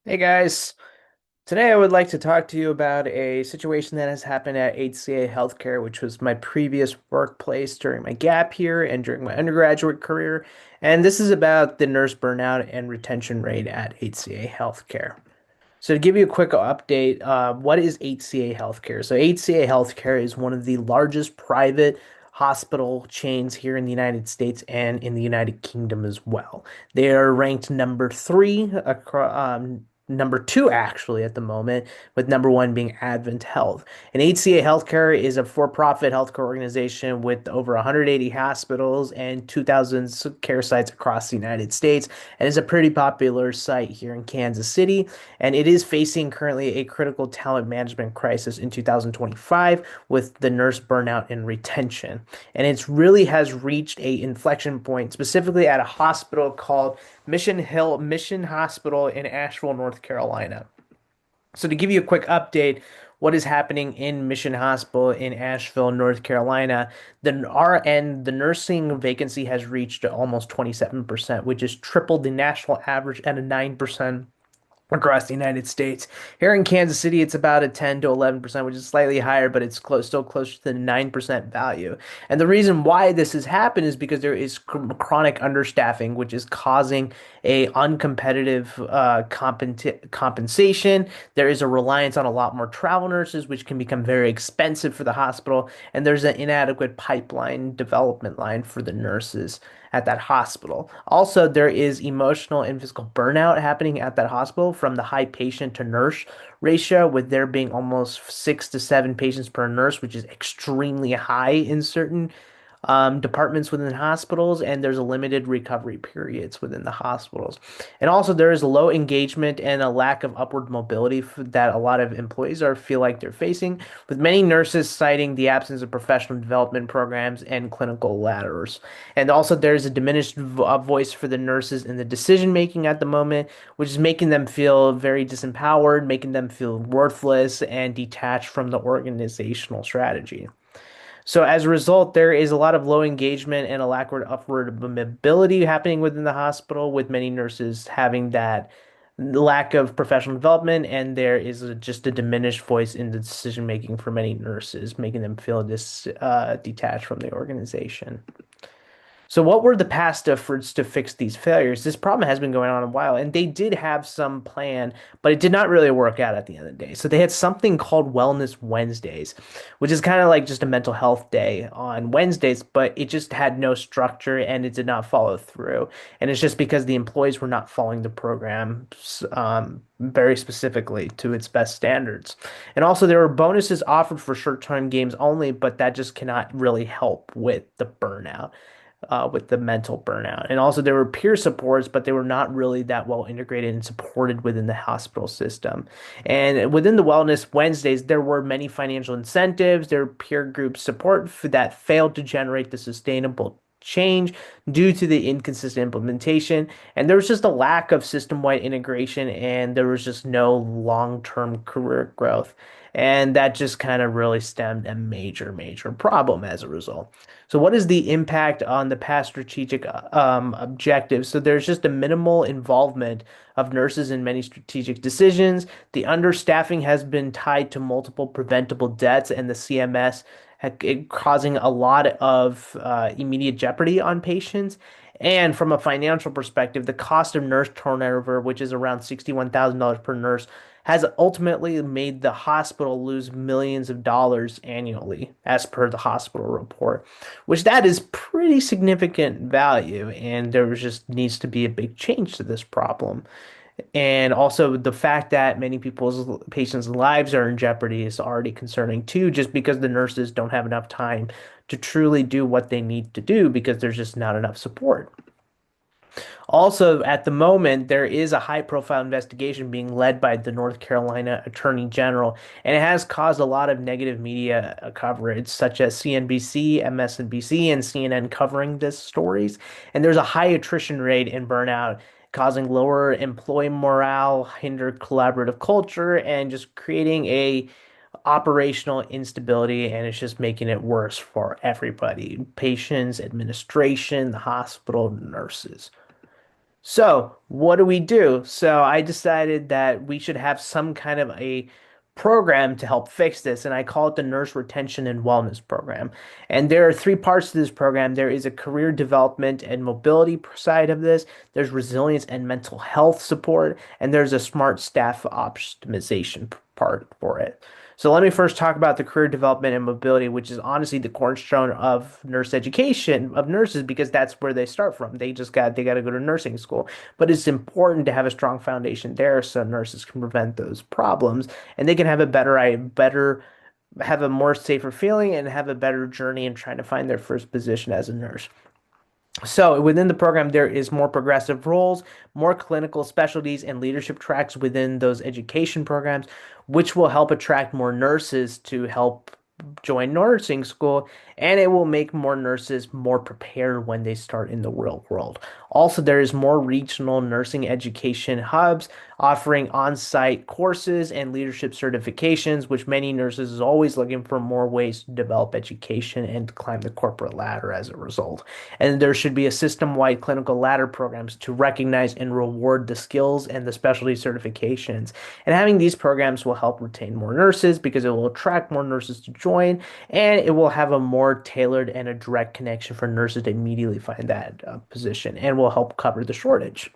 Hey guys, today I would like to talk to you about a situation that has happened at HCA Healthcare, which was my previous workplace during my gap year and during my undergraduate career. And this is about the nurse burnout and retention rate at HCA Healthcare. So to give you a quick update, what is HCA Healthcare? So HCA Healthcare is one of the largest private hospital chains here in the United States and in the United Kingdom as well. They are ranked number three, number two actually at the moment, with number one being Advent Health. And HCA Healthcare is a for-profit healthcare organization with over 180 hospitals and 2,000 care sites across the United States, and is a pretty popular site here in Kansas City, and it is facing currently a critical talent management crisis in 2025 with the nurse burnout and retention. And it really has reached a inflection point, specifically at a hospital called Mission Hospital in Asheville, North Carolina. So to give you a quick update, what is happening in Mission Hospital in Asheville, North Carolina, the nursing vacancy has reached almost 27%, which is triple the national average at a 9% across the United States. Here in Kansas City, it's about a 10 to 11%, which is slightly higher, but it's still close to the 9% value. And the reason why this has happened is because there is chronic understaffing, which is causing a uncompetitive compensation. There is a reliance on a lot more travel nurses, which can become very expensive for the hospital. And there's an inadequate pipeline development line for the nurses at that hospital. Also, there is emotional and physical burnout happening at that hospital from the high patient to nurse ratio, with there being almost 6 to 7 patients per nurse, which is extremely high in certain departments within hospitals, and there's a limited recovery periods within the hospitals. And also, there is low engagement and a lack of upward mobility that a lot of employees are feel like they're facing, with many nurses citing the absence of professional development programs and clinical ladders. And also, there's a diminished voice for the nurses in the decision making at the moment, which is making them feel very disempowered, making them feel worthless and detached from the organizational strategy. So as a result, there is a lot of low engagement and a lack of upward mobility happening within the hospital, with many nurses having that lack of professional development, and there is just a diminished voice in the decision making for many nurses, making them feel detached from the organization. So, what were the past efforts to fix these failures? This problem has been going on a while, and they did have some plan, but it did not really work out at the end of the day. So, they had something called Wellness Wednesdays, which is kind of like just a mental health day on Wednesdays, but it just had no structure and it did not follow through. And it's just because the employees were not following the program very specifically to its best standards. And also, there were bonuses offered for short-term games only, but that just cannot really help with the burnout, with the mental burnout. And also, there were peer supports, but they were not really that well integrated and supported within the hospital system. And within the Wellness Wednesdays, there were many financial incentives, there were peer group support that failed to generate the sustainable change due to the inconsistent implementation. And there was just a lack of system-wide integration, and there was just no long-term career growth. And that just kind of really stemmed a major problem as a result. So, what is the impact on the past strategic objectives? So, there's just a minimal involvement of nurses in many strategic decisions. The understaffing has been tied to multiple preventable deaths, and the CMS causing a lot of immediate jeopardy on patients. And from a financial perspective, the cost of nurse turnover, which is around $61,000 per nurse, has ultimately made the hospital lose millions of dollars annually, as per the hospital report, which that is pretty significant value, and there just needs to be a big change to this problem. And also the fact that many people's patients' lives are in jeopardy is already concerning too, just because the nurses don't have enough time to truly do what they need to do because there's just not enough support. Also, at the moment, there is a high-profile investigation being led by the North Carolina Attorney General, and it has caused a lot of negative media coverage, such as CNBC, MSNBC, and CNN covering this stories. And there's a high attrition rate and burnout, causing lower employee morale, hindered collaborative culture, and just creating a operational instability, and it's just making it worse for everybody, patients, administration, the hospital, nurses. So, what do we do? So, I decided that we should have some kind of a program to help fix this, and I call it the Nurse Retention and Wellness Program. And there are three parts to this program. There is a career development and mobility side of this, there's resilience and mental health support, and there's a smart staff optimization part for it. So let me first talk about the career development and mobility, which is honestly the cornerstone of nurse education of nurses because that's where they start from. They got to go to nursing school. But it's important to have a strong foundation there so nurses can prevent those problems and they can have a better have a more safer feeling and have a better journey in trying to find their first position as a nurse. So within the program, there is more progressive roles, more clinical specialties, and leadership tracks within those education programs, which will help attract more nurses to help join nursing school, and it will make more nurses more prepared when they start in the real world. Also, there is more regional nursing education hubs offering on-site courses and leadership certifications, which many nurses is always looking for more ways to develop education and to climb the corporate ladder as a result. And there should be a system-wide clinical ladder programs to recognize and reward the skills and the specialty certifications. And having these programs will help retain more nurses because it will attract more nurses to join, and it will have a more tailored and a direct connection for nurses to immediately find that position and will help cover the shortage.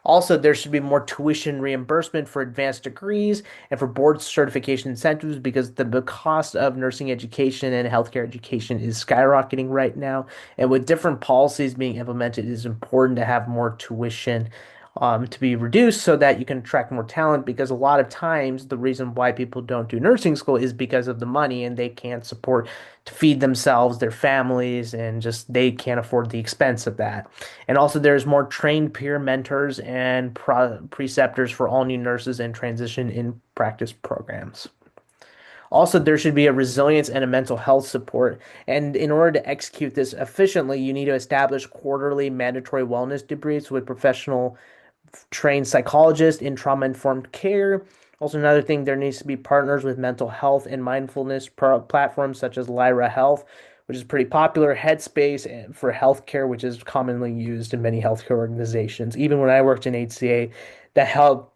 Also, there should be more tuition reimbursement for advanced degrees and for board certification incentives because the cost of nursing education and healthcare education is skyrocketing right now. And with different policies being implemented, it is important to have more tuition to be reduced so that you can attract more talent because a lot of times the reason why people don't do nursing school is because of the money and they can't support to feed themselves, their families, and just they can't afford the expense of that. And also, there's more trained peer mentors and preceptors for all new nurses and transition in practice programs. Also, there should be a resilience and a mental health support. And in order to execute this efficiently, you need to establish quarterly mandatory wellness debriefs with professional trained psychologists in trauma-informed care. Also, another thing, there needs to be partners with mental health and mindfulness platforms such as Lyra Health, which is pretty popular, Headspace for healthcare, which is commonly used in many healthcare organizations. Even when I worked in HCA, the help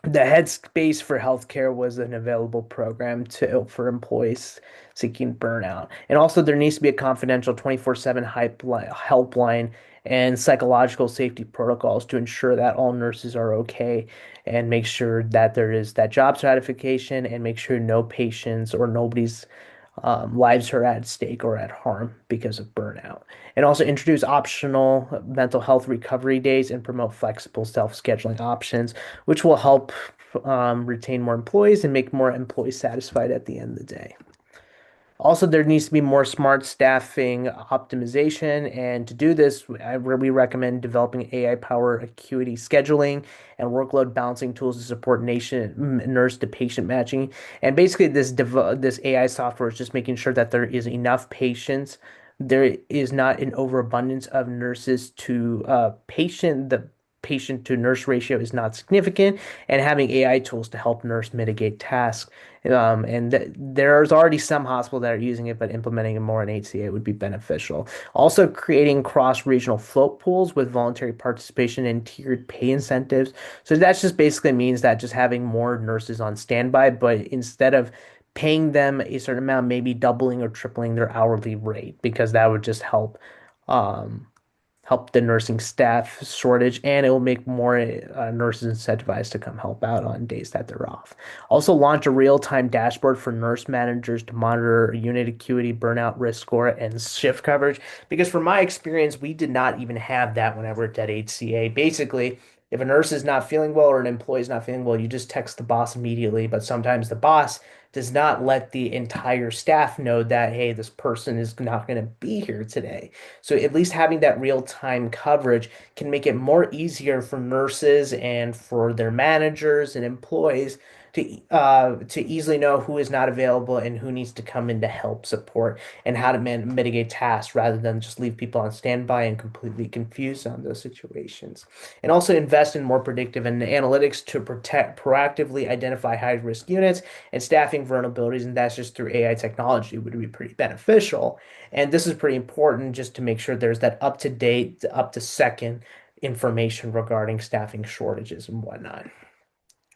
the Headspace for Healthcare was an available program to for employees seeking burnout. And also there needs to be a confidential 24/7 helpline and psychological safety protocols to ensure that all nurses are okay and make sure that there is that job certification and make sure no patients or nobody's lives are at stake or at harm because of burnout. And also introduce optional mental health recovery days and promote flexible self-scheduling options, which will help retain more employees and make more employees satisfied at the end of the day. Also, there needs to be more smart staffing optimization. And to do this, I really recommend developing AI-powered acuity scheduling and workload balancing tools to support nurse to patient matching. And basically, this AI software is just making sure that there is enough patients. There is not an overabundance of nurses to patient. The patient to nurse ratio is not significant, and having AI tools to help nurse mitigate tasks and there's already some hospitals that are using it, but implementing it more in HCA would be beneficial. Also, creating cross-regional float pools with voluntary participation and tiered pay incentives. So that just basically means that just having more nurses on standby, but instead of paying them a certain amount, maybe doubling or tripling their hourly rate, because that would just um, help the nursing staff shortage, and it will make more nurses incentivized to come help out on days that they're off. Also, launch a real-time dashboard for nurse managers to monitor unit acuity, burnout risk score, and shift coverage. Because from my experience, we did not even have that when I worked at HCA. Basically, if a nurse is not feeling well or an employee is not feeling well, you just text the boss immediately. But sometimes the boss does not let the entire staff know that, hey, this person is not going to be here today. So at least having that real-time coverage can make it more easier for nurses and for their managers and employees to easily know who is not available and who needs to come in to help support and how to mitigate tasks rather than just leave people on standby and completely confused on those situations. And also invest in more predictive and analytics to proactively identify high-risk units and staffing vulnerabilities, and that's just through AI technology would be pretty beneficial. And this is pretty important just to make sure there's that up to date, up to second information regarding staffing shortages and whatnot.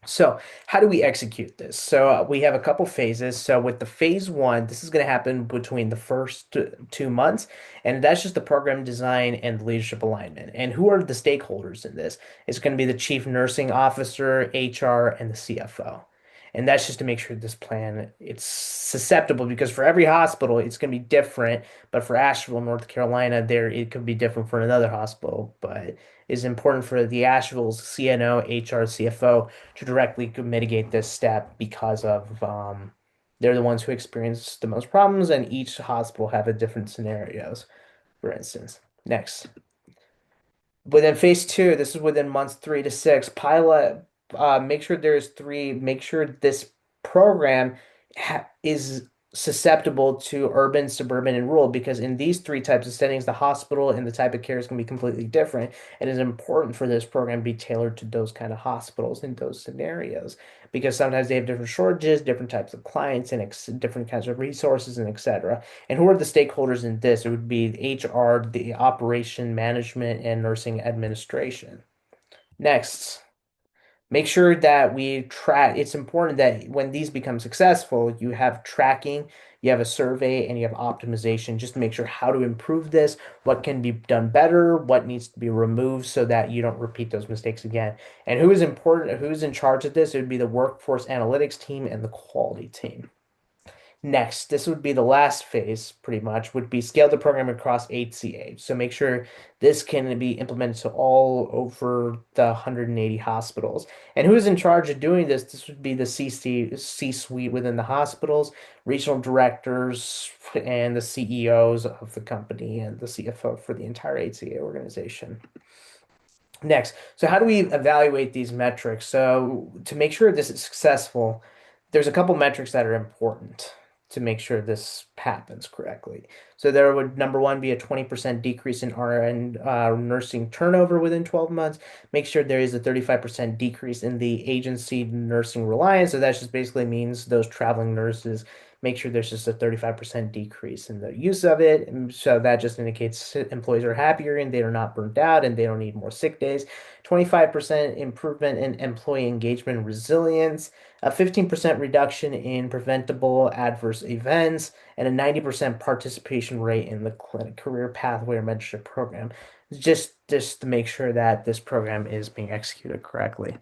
So, how do we execute this? So, we have a couple phases. So, with the phase one, this is going to happen between the first 2 months, and that's just the program design and leadership alignment. And who are the stakeholders in this? It's going to be the chief nursing officer, HR, and the CFO. And that's just to make sure this plan it's susceptible because for every hospital it's going to be different. But for Asheville, North Carolina, there it could be different for another hospital. But it's important for the Asheville's CNO, HR, CFO to directly mitigate this step because of they're the ones who experience the most problems, and each hospital have a different scenarios, for instance. Next. Within phase two, this is within months 3 to 6, pilot, make sure there's three, make sure this program is susceptible to urban, suburban, and rural, because in these three types of settings, the hospital and the type of care is going to be completely different. It is important for this program to be tailored to those kind of hospitals in those scenarios, because sometimes they have different shortages, different types of clients, and different kinds of resources, and etc. And who are the stakeholders in this? It would be HR, the operation management, and nursing administration. Next, make sure that we track. It's important that when these become successful, you have tracking, you have a survey, and you have optimization just to make sure how to improve this, what can be done better, what needs to be removed so that you don't repeat those mistakes again. And who is important, who's in charge of this? It would be the workforce analytics team and the quality team. Next, this would be the last phase, pretty much, would be scale the program across HCA. So make sure this can be implemented to all over the 180 hospitals. And who's in charge of doing this? This would be the C-suite within the hospitals, regional directors, and the CEOs of the company, and the CFO for the entire HCA organization. Next, so how do we evaluate these metrics? So to make sure this is successful, there's a couple metrics that are important to make sure this happens correctly. So there would, number one, be a 20% decrease in RN nursing turnover within 12 months. Make sure there is a 35% decrease in the agency nursing reliance. So that just basically means those traveling nurses, make sure there's just a 35% decrease in the use of it. And so that just indicates employees are happier and they are not burnt out and they don't need more sick days. 25% improvement in employee engagement and resilience, a 15% reduction in preventable adverse events, and a 90% participation rate in the clinic career pathway or mentorship program. Just to make sure that this program is being executed correctly.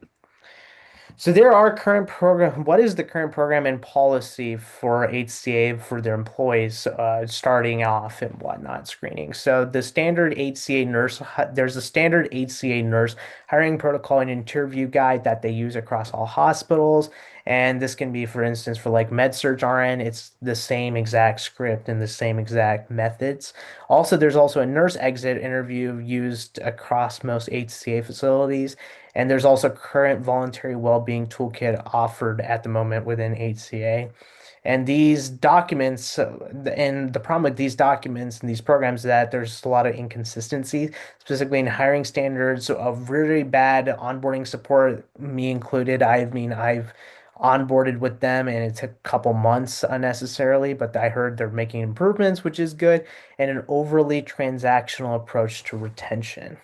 So there are current program. What is the current program and policy for HCA for their employees starting off and whatnot screening? So the standard HCA nurse, there's a standard HCA nurse hiring protocol and interview guide that they use across all hospitals. And this can be, for instance, for like med-surg RN, it's the same exact script and the same exact methods. Also, there's also a nurse exit interview used across most HCA facilities. And there's also current voluntary well-being toolkit offered at the moment within HCA. And these documents, and the problem with these documents and these programs is that there's a lot of inconsistency, specifically in hiring standards of really bad onboarding support, me included. I mean, I've onboarded with them and it took a couple months unnecessarily, but I heard they're making improvements, which is good, and an overly transactional approach to retention.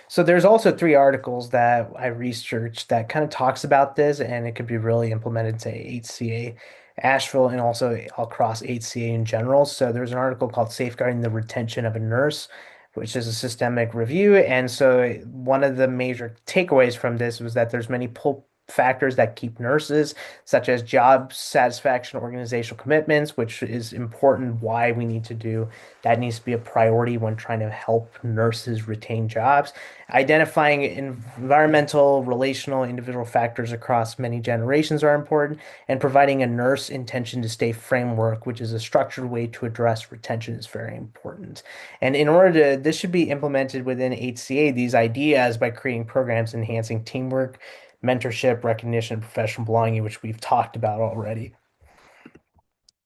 So there's also three articles that I researched that kind of talks about this, and it could be really implemented to HCA Asheville and also across HCA in general. So there's an article called Safeguarding the Retention of a Nurse, which is a systemic review. And so one of the major takeaways from this was that there's many pull factors that keep nurses, such as job satisfaction, organizational commitments, which is important why we need to do that needs to be a priority when trying to help nurses retain jobs. Identifying environmental, relational, individual factors across many generations are important, and providing a nurse intention to stay framework, which is a structured way to address retention, is very important. And in order to, this should be implemented within HCA, these ideas by creating programs enhancing teamwork, mentorship, recognition, and professional belonging, which we've talked about already.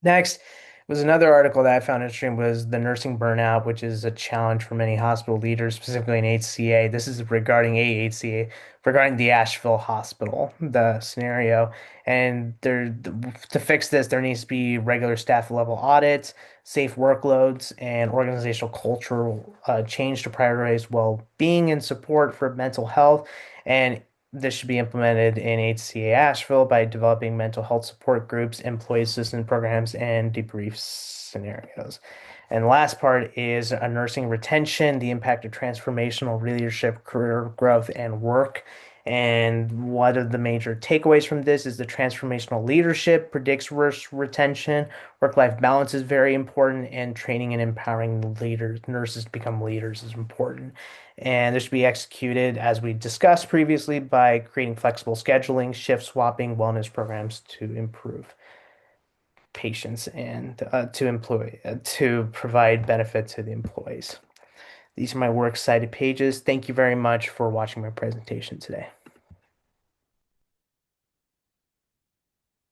Next, Was another article that I found interesting was the nursing burnout, which is a challenge for many hospital leaders, specifically in HCA. This is regarding HCA, regarding the Asheville hospital, the scenario. And to fix this, there needs to be regular staff level audits, safe workloads, and organizational cultural change to prioritize well-being and support for mental health. And this should be implemented in HCA Asheville by developing mental health support groups, employee assistance programs, and debrief scenarios. And the last part is a nursing retention, the impact of transformational leadership, career growth, and work. And one of the major takeaways from this is the transformational leadership predicts worse retention. Work-life balance is very important, and training and empowering leaders, nurses to become leaders is important. And this should be executed, as we discussed previously, by creating flexible scheduling, shift swapping, wellness programs to improve patients and to provide benefit to the employees. These are my works cited pages. Thank you very much for watching my presentation today.